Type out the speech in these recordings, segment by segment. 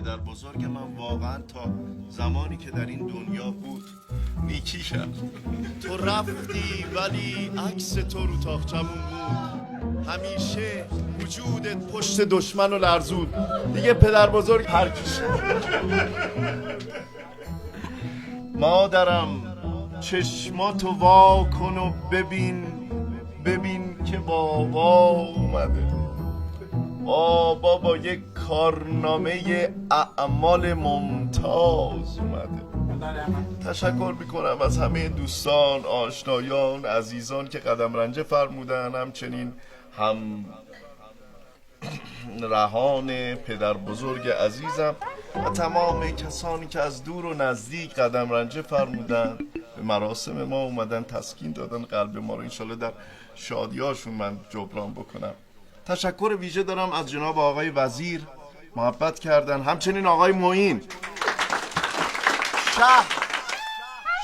پدر بزرگ من واقعا تا زمانی که در این دنیا بود نیکی کرد. تو رفتی ولی عکس تو رو تاقچمون بود، همیشه وجودت پشت دشمن رو لرزود. دیگه پدر بزرگ پرکش. مادرم چشماتو وا کن و ببین که بابا اومده. بابا با یک کارنامه اعمال ممتاز اومده. تشکر میکنم از همه دوستان، آشنایان، عزیزان که قدم رنجه فرمودن، همچنین هم رهان پدر بزرگ عزیزم و تمام کسانی که از دور و نزدیک قدم رنجه فرمودن، به مراسم ما اومدن، تسکین دادن قلب ما رو. انشالله در شادیاشون من جبران بکنم. تشکر ویژه دارم از جناب آقای وزیر، محبت کردن، همچنین آقای معین.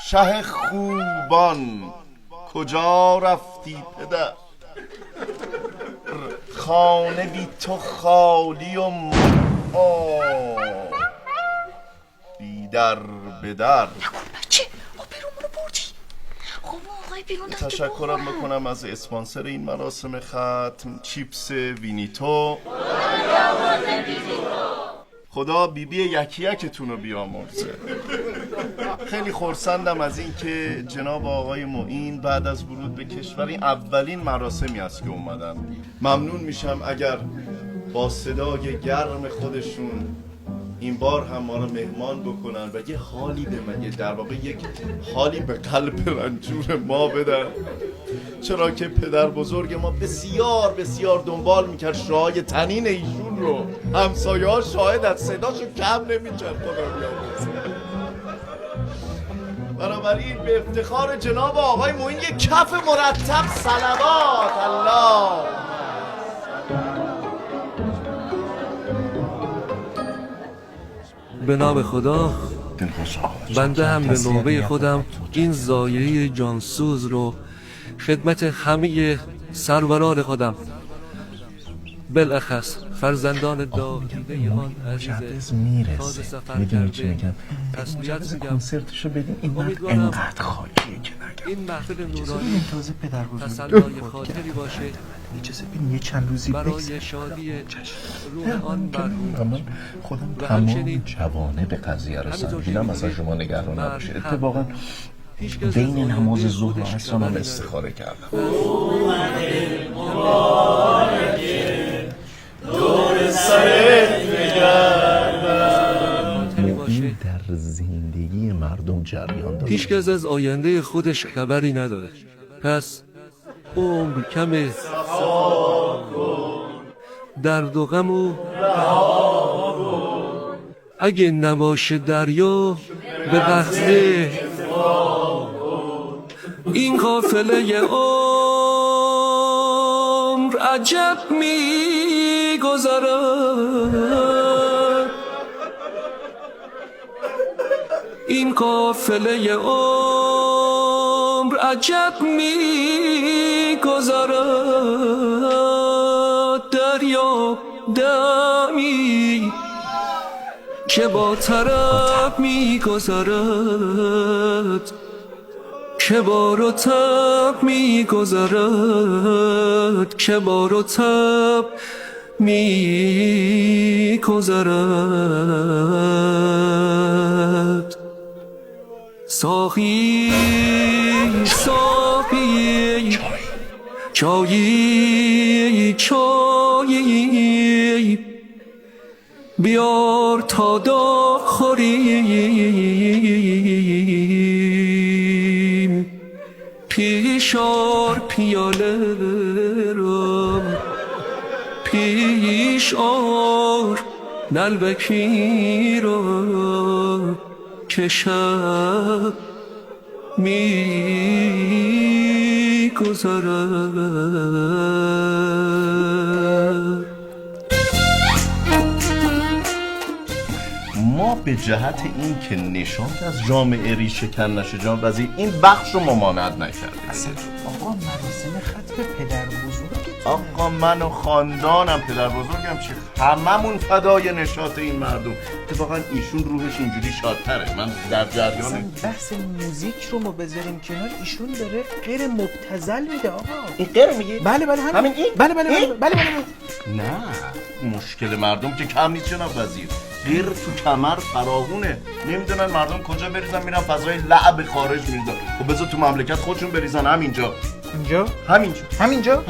شه خوبان کجا رفتی پدر؟ خانه بی تو خالی و بی در به در. بچه آبرومونو بردی. خب آقای بیرون داد. تشکرم بکنم از اسپانسر این مراسم ختم، چیپس وینیتو. خدا بیبی یکی یکتون رو بیامرزه. خیلی خرسندم از این که جناب آقای معین بعد از ورود به کشور این اولین مراسمی است که اومدن. ممنون میشم اگر با صدای گرم خودشون این بار هم ما رو مهمان بکنن و یه حالی به من، در واقع یک حالی به قلب رنجور ما بدن، چرا که پدر بزرگ ما بسیار بسیار دنبال میکرد شعای تنین ایشون رو. همسایه ها شاهد از صداشو کم نمیکرد. خدا بیامرزه. بنابراین به افتخار جناب آقای معین یک کف مرتب صلوات. الله به نام خدا. بنده هم به نوبه خودم این ضایعه جانسوز رو خدمت همه سروران خودم، بالاخص فرزندان داغیده آن عزیز تازه سفر کرده تسلیت میگم. کنسرتشو بدین. این مرد انقدر خاکیه که نگم. این محفل نورانی تازه پدر بزرگ تسلای خاطری باشه اجازه بدین یه چند روزی برای شادی روح آن مرحوم. من خودم و تمام همچنین جوانه به قضیه رسیدم. همینطور که دیدم مثلا می‌دونید شما نگران نباشید. من اتفاقا بین نماز ظهر و عصر هم استخاره کردم. دور سرت این در زندگی مردم جریان داره. هیچ کس از آینده خودش خبری نداره، پس عمر کمه، درد و غم و اگه نباشه دریا به قصده این قافله عمر عجب میگذرد. این قافله عمر عجب میگذرد. دریا دمی که با طرب میگذرد، که بار و تب میگذرد، که بار و تب میگذرد. ساقی ساقی چایی چایی بیار تا داغ خوریم. پیشار پیاله را پیشار نلبکی را که شب می‌گذرد. ما به جهت این که نشاط از جامعه ریشه کن نشه جان وزیر این بخش رو ممانعت نکردیم. آقا مراسم ختم پدر بزرگتونه. آقا من و خاندانم پدر بزرگم چی هممون فدای نشاط این مردم. اتفاقا ایشون روحش اینجوری شادتره. من در جریان بحث موزیک رو ما بذاریم کنار، ایشون داره غیر مبتذل میده آقا. این غیر میگی؟ بله همین این؟ بله. نه مشکل مردم که کم نیست جناب وزیر. غیر تو کمر فراوونه. نمیدونن مردم کجا بریزن، میرن فضای لعب خارج میریزن. خب بذار تو مملکت خودشون بریزن همینجا. اینجا؟ همینجا.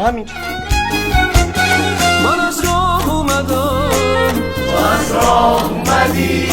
من از راه اومدم، تو از راه اومدی